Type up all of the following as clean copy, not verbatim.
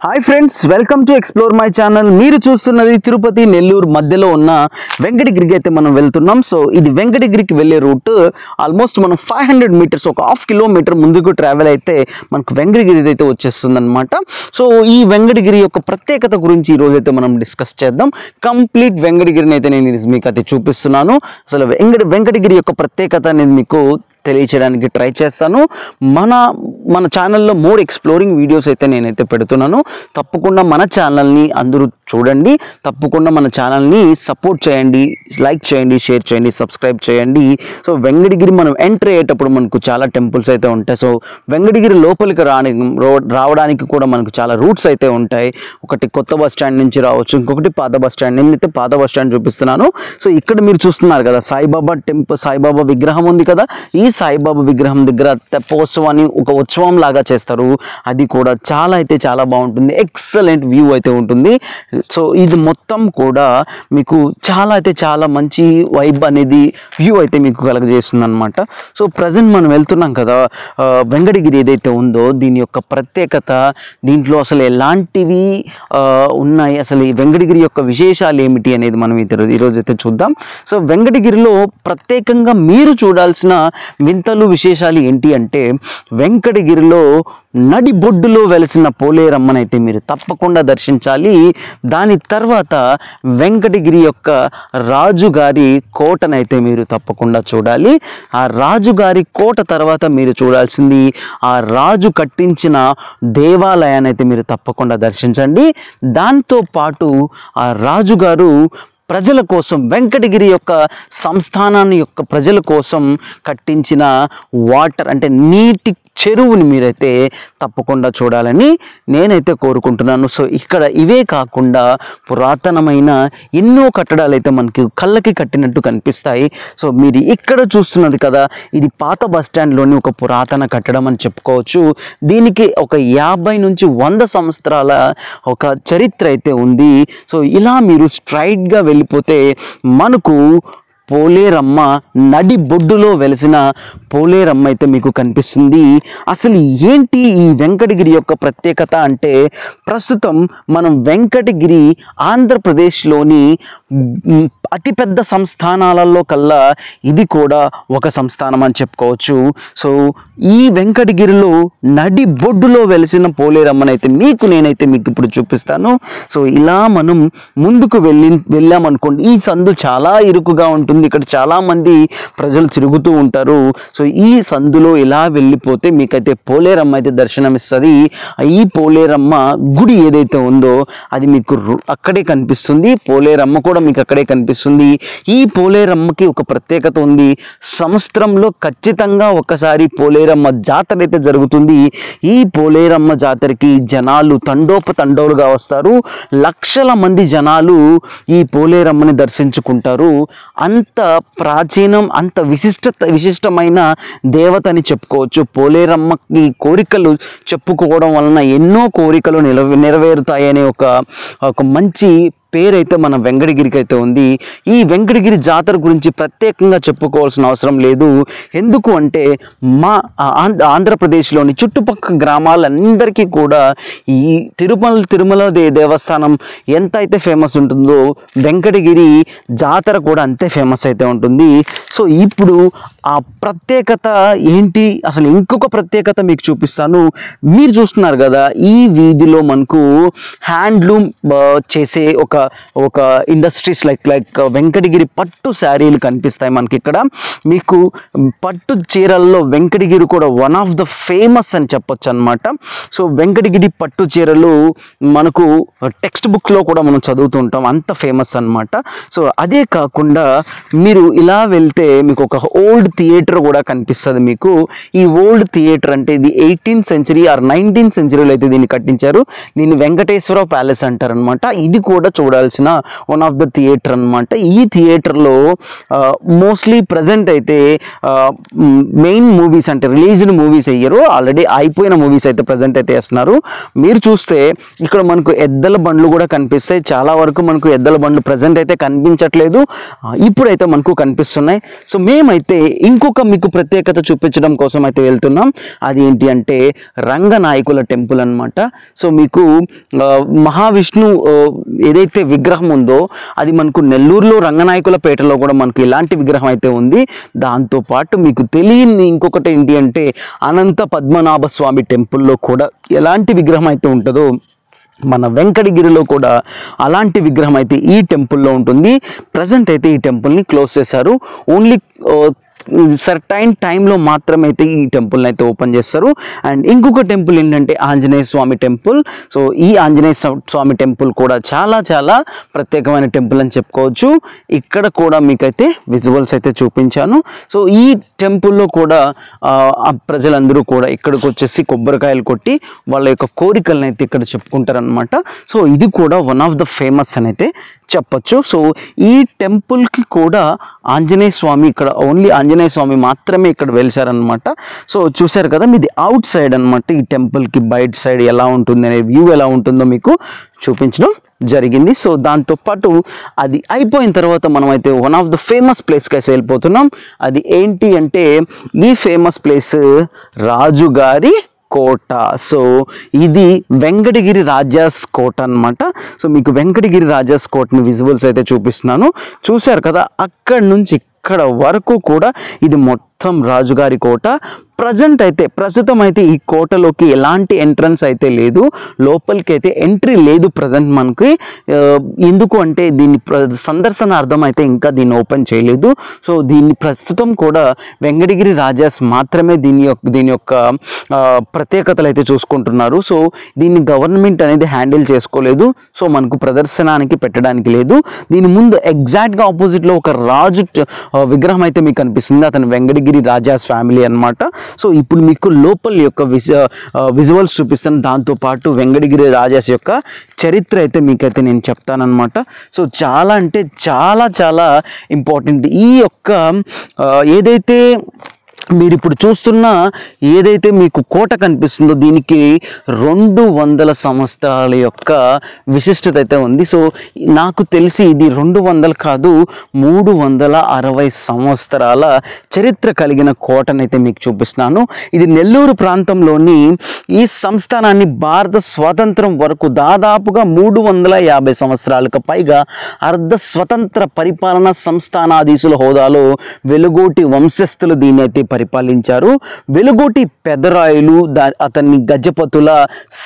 Hi friends, welcome to explore my channel. మీరు చూస్తున్నది తిరుపతి నెల్లూరు మధ్యలో ఉన్న వెంకటగిరికి అయితే మనం వెళ్తున్నాం. సో ఇది వెంకటగిరికి వెళ్ళే రూట్ ఆల్మోస్ట్ మనం 500 మీటర్స్, ఒక హాఫ్ కిలోమీటర్ ముందుకు ట్రావెల్ అయితే మనకు వెంకటగిరి అయితే వచ్చేస్తుంది అనమాట. సో ఈ వెంకటగిరి యొక్క ప్రత్యేకత గురించి ఈరోజు అయితే మనం డిస్కస్ చేద్దాం. కంప్లీట్ వెంకటగిరిని అయితే నేను మీకు అయితే చూపిస్తున్నాను. అసలు వెంకటగిరి యొక్క ప్రత్యేకత అనేది మీకు తెలియచేయడానికి ట్రై చేస్తాను. మన ఛానల్లో మోర్ ఎక్స్ప్లోరింగ్ వీడియోస్ అయితే నేనైతే పెడుతున్నాను. తప్పకుండా మన ఛానల్ని అందరూ చూడండి. తప్పకుండా మన ఛానల్ని సపోర్ట్ చేయండి, లైక్ చేయండి, షేర్ చేయండి, సబ్స్క్రైబ్ చేయండి. సో వెంకటగిరి మనం ఎంటర్ అయ్యేటప్పుడు మనకు చాలా టెంపుల్స్ అయితే ఉంటాయి. సో వెంకటగిరి లోపలికి రావడానికి కూడా మనకు చాలా రూట్స్ అయితే ఉంటాయి. ఒకటి కొత్త బస్ స్టాండ్ నుంచి రావచ్చు, ఇంకొకటి పాత బస్ స్టాండ్. నేనైతే పాత బస్ స్టాండ్ చూపిస్తున్నాను. సో ఇక్కడ మీరు చూస్తున్నారు కదా, సాయిబాబా టెంపుల్, సాయిబాబా విగ్రహం ఉంది కదా. ఈ సాయిబాబా విగ్రహం దగ్గర తెప్పోత్సవం అని ఒక ఉత్సవం లాగా చేస్తారు. అది కూడా చాలా బాగుంటుంది. ఎక్సలెంట్ వ్యూ అయితే ఉంటుంది. సో ఇది మొత్తం కూడా మీకు చాలా మంచి వైబ్ అనేది వ్యూ అయితే మీకు కలగజేస్తుంది అనమాట. సో ప్రజెంట్ మనం వెళ్తున్నాం కదా, వెంకటగిరి ఏదైతే ఉందో దీని యొక్క ప్రత్యేకత, దీంట్లో అసలు ఎలాంటివి ఉన్నాయి, అసలు ఈ వెంకటగిరి యొక్క విశేషాలు ఏమిటి అనేది మనం ఈరోజు అయితే చూద్దాం. సో వెంకటగిరిలో ప్రత్యేకంగా మీరు చూడాల్సిన వింతలు, విశేషాలు ఏంటి అంటే, వెంకటగిరిలో నడిబొడ్డులో వెలిసిన పోలేరమ్మనైతే మీరు తప్పకుండా దర్శించాలి. దాని తర్వాత వెంకటగిరి యొక్క రాజుగారి కోటనైతే మీరు తప్పకుండా చూడాలి. ఆ రాజుగారి కోట తర్వాత మీరు చూడాల్సింది ఆ రాజు కట్టించిన దేవాలయాన్ని అయితే మీరు తప్పకుండా దర్శించండి. దాంతో పాటు ఆ రాజుగారు ప్రజల కోసం, వెంకటగిరి యొక్క సంస్థానాన్ని యొక్క ప్రజల కోసం కట్టించిన వాటర్ అంటే నీటి చెరువుని మీరైతే తప్పకుండా చూడాలని నేనైతే కోరుకుంటున్నాను. సో ఇక్కడ ఇవే కాకుండా పురాతనమైన ఎన్నో కట్టడాలు అయితే మనకి కళ్ళకి కట్టినట్టు కనిపిస్తాయి. సో మీరు ఇక్కడ చూస్తున్నది కదా, ఇది పాత బస్ స్టాండ్లోని ఒక పురాతన కట్టడం అని చెప్పుకోవచ్చు. దీనికి ఒక 50 నుంచి 100 సంవత్సరాల ఒక చరిత్ర అయితే ఉంది. సో ఇలా మీరు స్ట్రైట్గా వెళ్ళిపోతే మనకు పోలేరమ్మ, నడి బొడ్డులో వెలిసిన పోలేరమ్మ అయితే మీకు కనిపిస్తుంది. అసలు ఏంటి ఈ వెంకటగిరి యొక్క ప్రత్యేకత అంటే, ప్రస్తుతం మనం వెంకటగిరి ఆంధ్రప్రదేశ్లోని అతిపెద్ద సంస్థానాలలో కల్లా ఇది కూడా ఒక సంస్థానం అని చెప్పుకోవచ్చు. సో ఈ వెంకటగిరిలో నడి బొడ్డులో వెలిసిన పోలేరమ్మనైతే నేనైతే మీకు ఇప్పుడు చూపిస్తాను. సో ఇలా మనం ముందుకు వెళ్ళామనుకోండి, ఈ సందు చాలా ఇరుకుగా ఉంటుంది. ఇక్కడ చాలా మంది ప్రజలు తిరుగుతూ ఉంటారు. సో ఈ సందులో ఇలా వెళ్ళిపోతే మీకైతే పోలేరమ్మ అయితే దర్శనమిస్తుంది. ఈ పోలేరమ్మ గుడి ఏదైతే ఉందో అది మీకు అక్కడే కనిపిస్తుంది. పోలేరమ్మ కూడా మీకు అక్కడే కనిపిస్తుంది. ఈ పోలేరమ్మకి ఒక ప్రత్యేకత ఉంది. సంవత్సరంలో ఖచ్చితంగా ఒకసారి పోలేరమ్మ జాతర అయితే జరుగుతుంది. ఈ పోలేరమ్మ జాతరకి జనాలు తండోపతండోలుగా వస్తారు. లక్షల మంది జనాలు ఈ పోలేరమ్మని దర్శించుకుంటారు. అంత ప్రాచీనం, అంత విశిష్టమైన దేవత అని చెప్పుకోవచ్చు. పోలేరమ్మకి కోరికలు చెప్పుకోవడం వలన ఎన్నో కోరికలు నెరవేరుతాయనే ఒక మంచి పేరైతే మన వెంకటగిరికి అయితే ఉంది. ఈ వెంకటగిరి జాతర గురించి ప్రత్యేకంగా చెప్పుకోవాల్సిన అవసరం లేదు. ఎందుకు అంటే మా ఆంధ్రప్రదేశ్లోని చుట్టుపక్కల గ్రామాలందరికీ కూడా ఈ తిరుమల దేవస్థానం ఎంత అయితే ఫేమస్ ఉంటుందో వెంకటగిరి జాతర కూడా అంతే ఫేమస్ అయితే ఉంటుంది. సో ఇప్పుడు ఆ ప్రత్యేకత ఏంటి, అసలు ఇంకొక ప్రత్యేకత మీకు చూపిస్తాను. మీరు చూస్తున్నారు కదా, ఈ వీధిలో మనకు హ్యాండ్లూమ్ చేసే ఒక ఇండస్ట్రీస్ లైక్ వెంకటగిరి పట్టు శారీలు కనిపిస్తాయి మనకి ఇక్కడ. మీకు పట్టు చీరల్లో వెంకటగిరి కూడా వన్ ఆఫ్ ద ఫేమస్ అని చెప్పొచ్చు అనమాట. సో వెంకటగిరి పట్టు చీరలు మనకు టెక్స్ట్ బుక్లో కూడా మనం చదువుతూ ఉంటాం, అంత ఫేమస్ అనమాట. సో అదే కాకుండా మీరు ఇలా వెళ్తే మీకు ఒక ఓల్డ్ థియేటర్ కూడా కనిపిస్తుంది మీకు. ఈ ఓల్డ్ థియేటర్ అంటే ఇది 18th సెంచరీ ఆర్ 19th సెంచరీలో అయితే దీన్ని కట్టించారు. దీన్ని వెంకటేశ్వర ప్యాలెస్ అంటారు అనమాట. ఇది కూడా చూడాల్సిన వన్ ఆఫ్ ద థియేటర్ అనమాట. ఈ థియేటర్లో మోస్ట్లీ ప్రజెంట్ అయితే మెయిన్ మూవీస్ అంటే రిలీజ్డ్ మూవీస్ అయ్యారు, ఆల్రెడీ అయిపోయిన మూవీస్ అయితే ప్రజెంట్ అయితే వేస్తున్నారు. మీరు చూస్తే ఇక్కడ మనకు ఎద్దల బండ్లు కూడా కనిపిస్తాయి. చాలా వరకు మనకు ఎద్దల బండ్లు ప్రజెంట్ అయితే కనిపించట్లేదు. ఇప్పుడు అయితే మనకు కనిపిస్తున్నాయి. సో మేమైతే ఇంకొక మీకు ప్రత్యేకత చూపించడం కోసం అయితే వెళ్తున్నాం. అది ఏంటి అంటే రంగనాయకుల టెంపుల్ అన్నమాట. సో మీకు మహావిష్ణు ఏదైతే విగ్రహం ఉందో అది మనకు నెల్లూరులో రంగనాయకుల పేటలో కూడా మనకు ఇలాంటి విగ్రహం అయితే ఉంది. దాంతోపాటు మీకు తెలియని ఇంకొకటి ఏంటి అంటే అనంత పద్మనాభ స్వామి టెంపుల్లో కూడా ఎలాంటి విగ్రహం అయితే ఉంటుందో మన వెంకటగిరిలో కూడా అలాంటి విగ్రహం అయితే ఈ టెంపుల్లో ఉంటుంది. ప్రజెంట్ అయితే ఈ టెంపుల్ని క్లోజ్ చేశారు. ఓన్లీ సర్టైన్ టైంలో మాత్రమే అయితే ఈ టెంపుల్ని అయితే ఓపెన్ చేస్తారు. అండ్ ఇంకొక టెంపుల్ ఏంటంటే ఆంజనేయ స్వామి టెంపుల్. సో ఈ ఆంజనేయ స్వామి టెంపుల్ కూడా చాలా చాలా ప్రత్యేకమైన టెంపుల్ అని చెప్పుకోవచ్చు. ఇక్కడ కూడా మీకైతే విజువల్స్ అయితే చూపించాను. సో ఈ టెంపుల్లో కూడా ప్రజలందరూ కూడా ఇక్కడికి వచ్చేసి కొబ్బరికాయలు కొట్టి వాళ్ళ యొక్క కోరికలను అయితే ఇక్కడ చెప్పుకుంటారనమాట. సో ఇది కూడా వన్ ఆఫ్ ద ఫేమస్ అని అయితే చెప్పచ్చు. సో ఈ టెంపుల్కి కూడా ఆంజనేయ స్వామి ఇక్కడ ఓన్లీ ఆంజనేయ స్వామి మాత్రమే ఇక్కడ వెలిసారనమాట. సో చూశారు కదా, మీది అవుట్ సైడ్ అనమాట. ఈ టెంపుల్కి బయట సైడ్ ఎలా ఉంటుంది అనే వ్యూ ఎలా ఉంటుందో మీకు చూపించడం జరిగింది. సో దాంతోపాటు అది అయిపోయిన తర్వాత మనం అయితే వన్ ఆఫ్ ద ఫేమస్ ప్లేస్కి అయితే వెళ్ళిపోతున్నాం. అది ఏంటి అంటే ఈ ఫేమస్ ప్లేస్ రాజుగారి కోట. సో ఇది వెంకటగిరి రాజాస్ కోట అన్నమాట. సో మీకు వెంకటగిరి రాజాస్ కోటని విజువల్స్ అయితే చూపిస్తున్నాను. చూశారు కదా, అక్కడి నుంచి ఇక్కడ వరకు కూడా ఇది మొత్తం రాజుగారి కోట. ప్రస్తుతం అయితే ఈ కోటలోకి ఎలాంటి ఎంట్రన్స్ అయితే లేదు, లోపలికి అయితే ఎంట్రీ లేదు ప్రజెంట్ మనకి. ఎందుకు అంటే దీన్ని సందర్శనార్థం అయితే ఇంకా దీన్ని ఓపెన్ చేయలేదు. సో దీన్ని ప్రస్తుతం కూడా వెంకటగిరి రాజాస్ మాత్రమే దీని యొక్క ప్రత్యేకతలు అయితే చూసుకుంటున్నారు. సో దీన్ని గవర్నమెంట్ అనేది హ్యాండిల్ చేసుకోలేదు. సో మనకు ప్రదర్శనానికి పెట్టడానికి లేదు. దీని ముందు ఎగ్జాక్ట్గా ఆపోజిట్లో ఒక రాజు విగ్రహం అయితే మీకు కనిపిస్తుంది. అతను వెంకటగిరి రాజాస్ ఫ్యామిలీ అన్నమాట. సో ఇప్పుడు మీకు లోపల యొక్క విజువల్స్ చూపిస్తాను. దాంతోపాటు వెంకటగిరి రాజాస్ యొక్క చరిత్ర అయితే మీకైతే నేను చెప్తానన్నమాట. సో చాలా అంటే చాలా చాలా ఇంపార్టెంట్. ఈ యొక్క ఏదైతే మీరు ఇప్పుడు చూస్తున్న ఏదైతే మీకు కోట కనిపిస్తుందో దీనికి 200 సంవత్సరాల యొక్క విశిష్టత అయితే ఉంది. సో నాకు తెలిసి ఇది 200 కాదు 360 సంవత్సరాల చరిత్ర కలిగిన కోటనైతే మీకు చూపిస్తున్నాను. ఇది నెల్లూరు ప్రాంతంలోని ఈ సంస్థానాన్ని భారత స్వాతంత్రం వరకు దాదాపుగా 350 సంవత్సరాలకు పైగా అర్ధ స్వతంత్ర పరిపాలన సంస్థానాధీశుల హోదాలో వెలుగోటి వంశస్థులు దీన్ని అయితే పరిపాలించారు. వెలుగోటి పెదరాయులు అతన్ని గజపతుల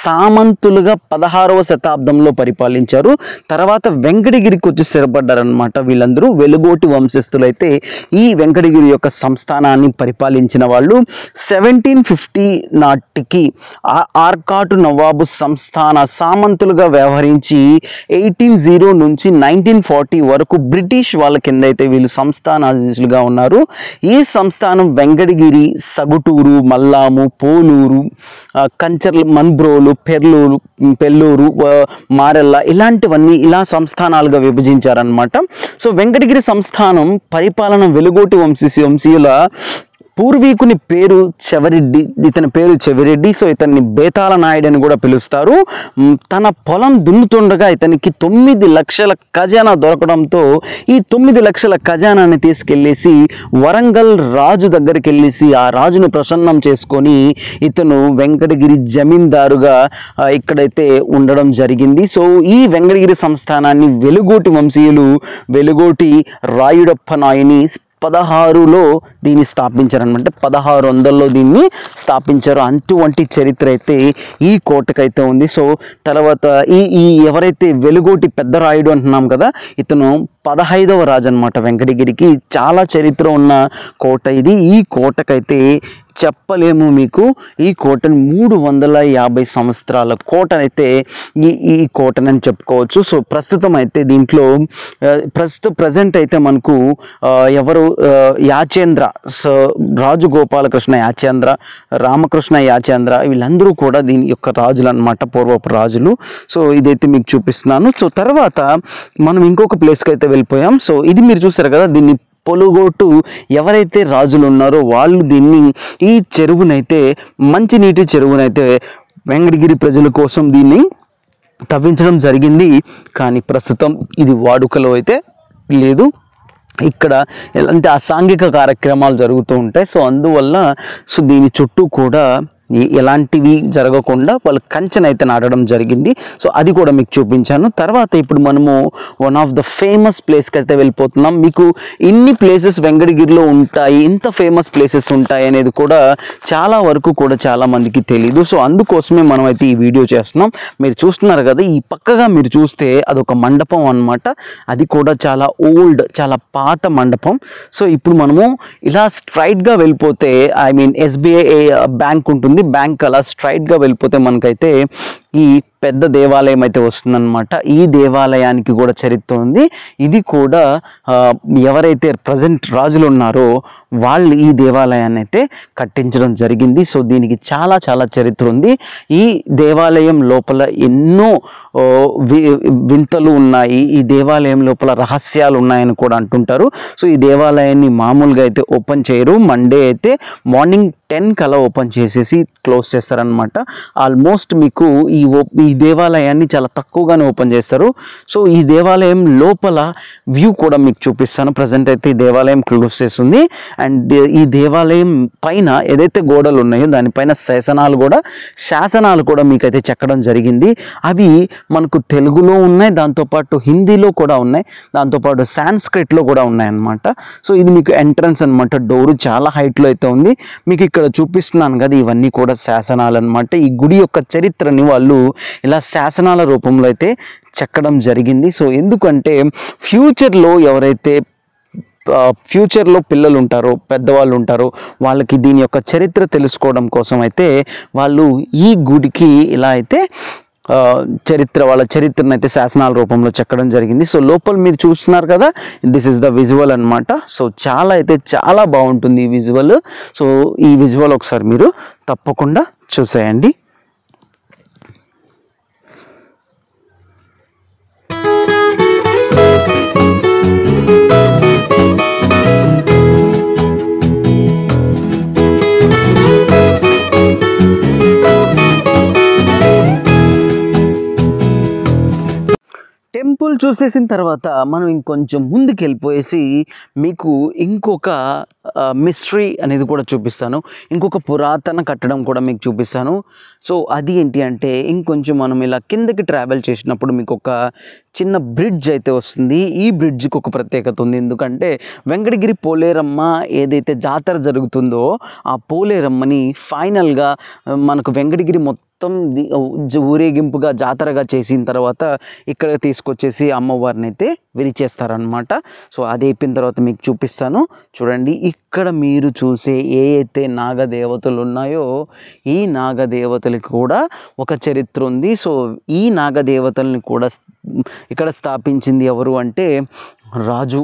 సామంతులుగా 16వ శతాబ్దంలో పరిపాలించారు. తర్వాత వెంకటగిరికి వచ్చి స్థిరపడ్డారనమాట. వీళ్ళందరూ వెలుగోటి వంశస్థులైతే ఈ వెంకటగిరి యొక్క సంస్థానాన్ని పరిపాలించిన వాళ్ళు. 1750 నాటికి ఆర్కాటు నవాబు సంస్థాన సామంతులుగా వ్యవహరించి 1800 నుంచి 1940 వరకు బ్రిటిష్ వాళ్ళ కింద అయితే వీళ్ళు సంస్థానాధీశులుగా ఉన్నారు. ఈ సంస్థానం వెంకటగిరి, సగుటూరు, మల్లాము, పోలూరు, కంచర్ల, మన్బ్రోలు, పెల్లూరు, మారెల్ల ఇలాంటివన్నీ ఇలా సంస్థానాలుగా విభజించారనమాట. సో వెంకటగిరి సంస్థానం పరిపాలన వెలుగోటి వంశీయుల పూర్వీకుని పేరు చెవిరెడ్డి. ఇతని పేరు చెవిరెడ్డి. సో ఇతన్ని బేతాళ నాయుడు అని కూడా పిలుస్తారు. తన పొలం దున్నుతుండగా ఇతనికి 9 లక్షల ఖజానా దొరకడంతో ఈ 9 లక్షల ఖజానాని తీసుకెళ్ళేసి వరంగల్ రాజు దగ్గరికి వెళ్ళేసి ఆ రాజును ప్రసన్నం చేసుకొని ఇతను వెంకటగిరి జమీందారుగా ఇక్కడైతే ఉండడం జరిగింది. సో ఈ వెంకటగిరి సంస్థానాన్ని వెలుగోటి వంశీయులు వెలుగోటి రాయుడప్ప నాయుని 16లో దీన్ని స్థాపించారనమాట. 1600లో దీన్ని స్థాపించారు. అటువంటి చరిత్ర అయితే ఈ కోటకైతే ఉంది. సో తర్వాత ఈ ఎవరైతే వెలుగోటి పెద్దరాయుడు అంటున్నాం కదా, ఇతను 15వ రాజు అనమాట వెంకటగిరికి. చాలా చరిత్ర ఉన్న కోట ఇది. ఈ కోటకైతే చెప్పలేము మీకు. ఈ కోటను 350 సంవత్సరాల కోటనైతే ఈ కోటనని చెప్పుకోవచ్చు. సో ప్రస్తుతం అయితే దీంట్లో ప్రజెంట్ అయితే మనకు ఎవరు యాచేంద్ర, రాజు గోపాలకృష్ణ యాచేంద్ర, రామకృష్ణ యాచేంద్ర వీళ్ళందరూ కూడా దీని యొక్క రాజులు అనమాట, పూర్వపు రాజులు. సో ఇదైతే మీకు చూపిస్తున్నాను. సో తర్వాత మనం ఇంకొక ప్లేస్కి అయితే వెళ్ళిపోయాం. సో ఇది మీరు చూసారు కదా, దీన్ని పొలుగోటు ఎవరైతే రాజులు ఉన్నారో వాళ్ళు దీన్ని ఈ చెరువునైతే మంచినీటి చెరువునైతే వెంకటగిరి ప్రజల కోసం దీన్ని తవ్వించడం జరిగింది. కానీ ప్రస్తుతం ఇది వాడుకలో అయితే లేదు. ఇక్కడ ఎలాంటి అసాంఘిక కార్యక్రమాలు జరుగుతూ ఉంటాయి. సో అందువల్ల సో దీని చుట్టూ కూడా ఎలాంటివి జరగకుండా వాళ్ళు కంచెనైతే నాటడం జరిగింది. సో అది కూడా మీకు చూపించాను. తర్వాత ఇప్పుడు మనము వన్ ఆఫ్ ద ఫేమస్ ప్లేస్కి అయితే వెళ్ళిపోతున్నాం. మీకు ఇన్ని ప్లేసెస్ వెంకటగిరిలో ఉంటాయి, ఇంత ఫేమస్ ప్లేసెస్ ఉంటాయి అనేది కూడా చాలా వరకు కూడా చాలామందికి తెలీదు. సో అందుకోసమే మనం అయితే ఈ వీడియో చేస్తున్నాం. మీరు చూస్తున్నారు కదా, ఈ పక్కగా మీరు చూస్తే అదొక మండపం అన్నమాట. అది కూడా చాలా ఓల్డ్, చాలా పాత మండపం. సో ఇప్పుడు మనము ఇలా స్ట్రైట్గా వెళ్ళిపోతే SBI బ్యాంక్ ఉంటుంది, బ్యాంక్ అలా స్ట్రైట్గా వెళ్ళిపోతే మనకైతే ఈ పెద్ద దేవాలయం అయితే వస్తుందన్నమాట. ఈ దేవాలయానికి కూడా చరిత్ర ఉంది. ఇది కూడా ఎవరైతే ప్రజెంట్ రాజులు ఉన్నారో వాళ్ళు ఈ దేవాలయాన్ని అయితే కట్టించడం జరిగింది. సో దీనికి చాలా చాలా చరిత్ర ఉంది. ఈ దేవాలయం లోపల ఎన్నో వింతలు ఉన్నాయి, ఈ దేవాలయం లోపల రహస్యాలు ఉన్నాయని కూడా అంటుంటారు. సో ఈ దేవాలయాన్ని మామూలుగా అయితే ఓపెన్ చేయరు. మండే అయితే మార్నింగ్ 10 కలా ఓపెన్ చేసేసి క్లోజ్ చేస్తారనమాట. ఆల్మోస్ట్ మీకు ఈ దేవాలయాన్ని చాలా తక్కువగానే ఓపెన్ చేస్తారు. సో ఈ దేవాలయం లోపల వ్యూ కూడా మీకు చూపిస్తాను. ప్రజెంట్ అయితే ఈ దేవాలయం క్లోజ్ చేస్తుంది. అండ్ ఈ దేవాలయం పైన ఏదైతే గోడలు ఉన్నాయో దానిపైన శాసనాలు కూడా మీకైతే చెక్కడం జరిగింది. అవి మనకు తెలుగులో ఉన్నాయి, దాంతోపాటు హిందీలో కూడా ఉన్నాయి, దాంతోపాటు సాంస్క్రిట్లో కూడా ఉన్నాయన్నమాట. సో ఇది మీకు ఎంట్రన్స్ అనమాట. డోరు చాలా హైట్లో అయితే ఉంది. మీకు ఇక్కడ చూపిస్తున్నాను కదా, ఇవన్నీ కూడా శాసనాలు అనమాట. ఈ గుడి యొక్క చరిత్రని వాళ్ళు ఇలా శాసనాల రూపంలో అయితే చెక్కడం జరిగింది. సో ఎందుకంటే ఫ్యూచర్లో ఎవరైతే ఫ్యూచర్లో పిల్లలు ఉంటారో, పెద్దవాళ్ళు ఉంటారో, వాళ్ళకి దీని యొక్క చరిత్ర తెలుసుకోవడం కోసం అయితే వాళ్ళు ఈ గుడికి ఇలా అయితే వాళ్ళ చరిత్రను అయితే శాసనాల రూపంలో చెక్కడం జరిగింది. సో లోపల మీరు చూస్తున్నారు కదా, దిస్ ఇస్ ద విజువల్ అనమాట. సో చాలా బాగుంటుంది ఈ విజువల్. సో ఈ విజువల్ ఒకసారి మీరు తప్పకుండా చూసేయండి. టెంపుల్ చూసేసిన తర్వాత మనం ఇంకొంచెం ముందుకు వెళ్ళిపోయేసి మీకు ఇంకొక మిస్టరీ అనేది కూడా చూపిస్తాను, ఇంకొక పురాతన కట్టడం కూడా మీకు చూపిస్తాను. సో అది ఏంటి అంటే, ఇంకొంచెం మనం ఇలా కిందకి ట్రావెల్ చేసినప్పుడు మీకు ఒక చిన్న బ్రిడ్జ్ అయితే వస్తుంది. ఈ బ్రిడ్జ్కి ఒక ప్రత్యేకత ఉంది. ఎందుకంటే వెంకటగిరి పోలేరమ్మ ఏదైతే జాతర జరుగుతుందో ఆ పోలేరమ్మని ఫైనల్గా మనకు వెంకటగిరి మొత్తం ఊరేగింపుగా జాతరగా చేసిన తర్వాత ఇక్కడ తీసుకొచ్చేసి అమ్మవారిని అయితే విరిచేస్తారనమాట. సో అది అయిపోయిన తర్వాత మీకు చూపిస్తాను. చూడండి, ఇక్కడ మీరు చూసే అయితే నాగదేవతలు ఉన్నాయో ఈ నాగదేవతలకి కూడా ఒక చరిత్ర ఉంది. సో ఈ నాగదేవతల్ని కూడా ఇక్కడ స్థాపించింది ఎవరు అంటే రాజు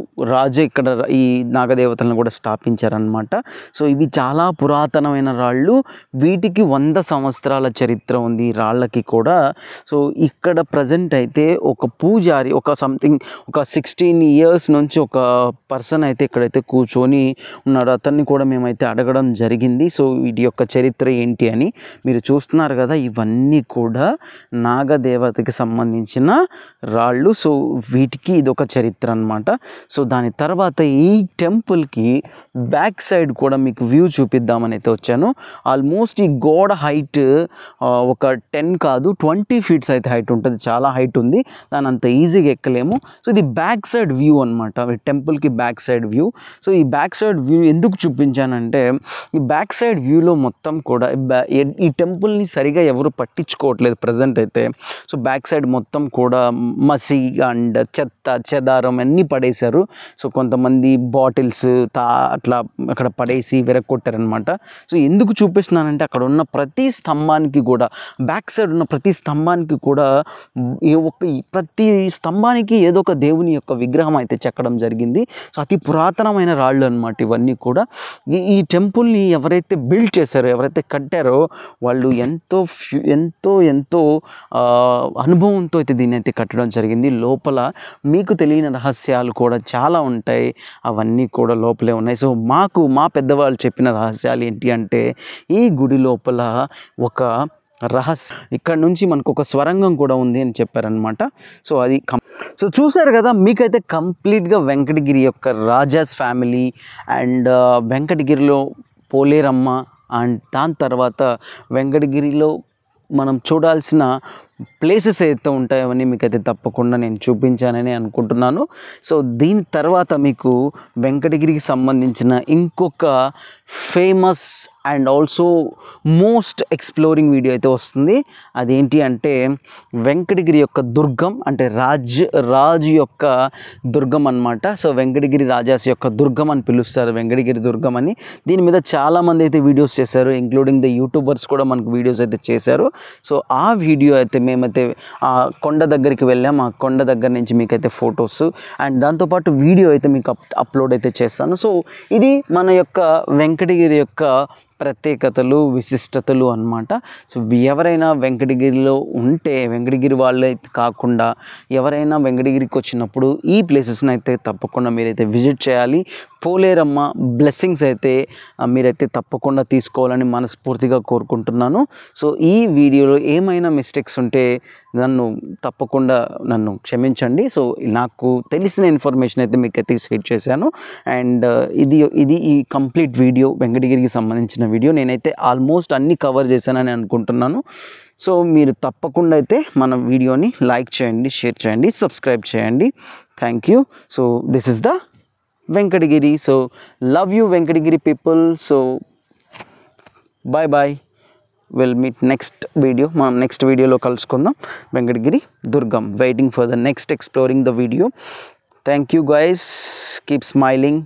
ఇక్కడ ఈ నాగదేవతలను కూడా స్థాపించారనమాట. సో ఇవి చాలా పురాతనమైన రాళ్ళు. వీటికి 100 సంవత్సరాల చరిత్ర ఉంది ఈ రాళ్ళకి కూడా. సో ఇక్కడ ప్రజెంట్ అయితే ఒక పూజారి ఒక 16 ఇయర్స్ నుంచి ఒక పర్సన్ అయితే ఇక్కడైతే కూర్చొని ఉన్నాడు. అతన్ని కూడా మేమైతే అడగడం జరిగింది. సో వీటి యొక్క చరిత్ర ఏంటి అని మీరు చూస్తున్నారు కదా, ఇవన్నీ కూడా నాగదేవతకి సంబంధించిన రాళ్ళు. సో వీటికి ఇదొక చరిత్ర అన్నమాట. సో దాని తర్వాత ఈ టెంపుల్కి బ్యాక్ సైడ్ కూడా మీకు వ్యూ చూపిద్దామని అయితే వచ్చాను. ఆల్మోస్ట్ ఈ గోడ హైట్ ఒక 10 కాదు 20 ఫీట్స్ అయితే హైట్ ఉంటుంది. చాలా హైట్ ఉంది, దాని అంత ఈజీగా ఎక్కలేము. సో ఇది బ్యాక్ సైడ్ వ్యూ అనమాట, టెంపుల్కి బ్యాక్ సైడ్ వ్యూ. సో ఈ బ్యాక్ సైడ్ వ్యూ ఎందుకు చూపించానంటే, ఈ బ్యాక్ సైడ్ వ్యూలో మొత్తం కూడా ఈ టెంపుల్ని సరిగా ఎవరు పట్టించుకోవట్లేదు ప్రజెంట్ అయితే. సో బ్యాక్ సైడ్ మొత్తం కూడా మసి అండ్ చెదారం అన్నీ పడేశారు. సో కొంతమంది బాటిల్స్ అట్లా అక్కడ పడేసి విరగొట్టారనమాట. సో ఎందుకు చూపిస్తున్నానంటే, అక్కడ ఉన్న ప్రతి స్తంభానికి కూడా బ్యాక్ సైడ్ ఉన్న ప్రతి స్తంభానికి కూడా ప్రతి స్తంభానికి ఏదో ఒక దేవుని యొక్క విగ్రహం అయితే చెక్కడం జరిగింది. సో అతి పురాతనమైన రాళ్ళు అనమాట ఇవన్నీ కూడా. ఈ టెంపుల్ని ఎవరైతే బిల్డ్ చేశారో, ఎవరైతే కట్టారో వాళ్ళు ఎంతో అనుభవంతో అయితే దీన్ని అయితే కట్టడం జరిగింది. లోపల మీకు తెలియని రహస్యాలు కూడా చాలా ఉంటాయి, అవన్నీ కూడా లోపలే ఉన్నాయి. సో మా పెద్దవాళ్ళు చెప్పిన రహస్యాలు ఏంటి అంటే, ఈ గుడి లోపల ఒక ఇక్కడ నుంచి మనకు ఒక స్వరంగం కూడా ఉంది అని చెప్పారనమాట. సో అది సో చూసారు కదా, మీకైతే కంప్లీట్గా వెంకటగిరి యొక్క రాజాస్ ఫ్యామిలీ అండ్ వెంకటగిరిలో పోలేరమ్మ అండ్ దాని తర్వాత వెంకటగిరిలో మనం చూడాల్సిన ప్లేసెస్ అయితే ఉంటాయో అవన్నీ మీకైతే తప్పకుండా నేను చూపించానని అనుకుంటున్నాను. సో దీని తర్వాత మీకు వెంకటగిరికి సంబంధించిన ఇంకొక famous and also most exploring video అయితే వస్తుంది. అదేంటి అంటే వెంకటగిరి యొక్క దుర్గం, అంటే రాజు యొక్క దుర్గం అన్నమాట. సో వెంకటగిరి రాజాస్ యొక్క దుర్గం అని పిలుస్తారు, వెంకటగిరి దుర్గం అని. దీని మీద చాలామంది అయితే వీడియోస్ చేశారు, ఇంక్లూడింగ్ ద యూట్యూబర్స్ కూడా మనకు వీడియోస్ అయితే చేశారు. సో ఆ వీడియో అయితే మేమైతే ఆ కొండ దగ్గరికి వెళ్ళాం, ఆ కొండ దగ్గర నుంచి మీకైతే ఫొటోస్ అండ్ దాంతోపాటు వీడియో అయితే మీకు అప్లోడ్ అయితే చేస్తాను. సో ఇది మన యొక్క వెంకటగిరి యొక్క ప్రత్యేకతలు, విశిష్టతలు అన్నమాట. సో ఎవరైనా వెంకటగిరిలో ఉంటే, వెంకటగిరి వాళ్ళే కాకుండా ఎవరైనా వెంకటగిరికి వచ్చినప్పుడు ఈ ప్లేసెస్ని అయితే తప్పకుండా మీరైతే విజిట్ చేయాలి. పోలేరమ్మ బ్లెస్సింగ్స్ అయితే మీరైతే తప్పకుండా తీసుకోవాలని మనస్ఫూర్తిగా కోరుకుంటున్నాను. సో ఈ వీడియోలో ఏమైనా మిస్టేక్స్ ఉంటే తప్పకుండా నన్ను క్షమించండి. సో నాకు తెలిసిన ఇన్ఫర్మేషన్ అయితే మీకైతే షేర్ చేశాను. అండ్ ఇది ఈ కంప్లీట్ వీడియో, వెంకటగిరికి సంబంధించిన వీడియో. నేనైతే ఆల్మోస్ట్ అన్నీ కవర్ చేశానని అనుకుంటున్నాను. సో మీరు తప్పకుండా అయితే మన వీడియోని లైక్ చేయండి, షేర్ చేయండి, సబ్స్క్రైబ్ చేయండి. Thank you. So this is the Venkatagiri. So love you Venkatagiri people. So bye bye, will meet next video. మనం నెక్స్ట్ వీడియోలో కలుసుకుందాం. వెంకటగిరి దుర్గం. Waiting for the next exploring the video. Thank you guys. Keep smiling.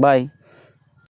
Bye.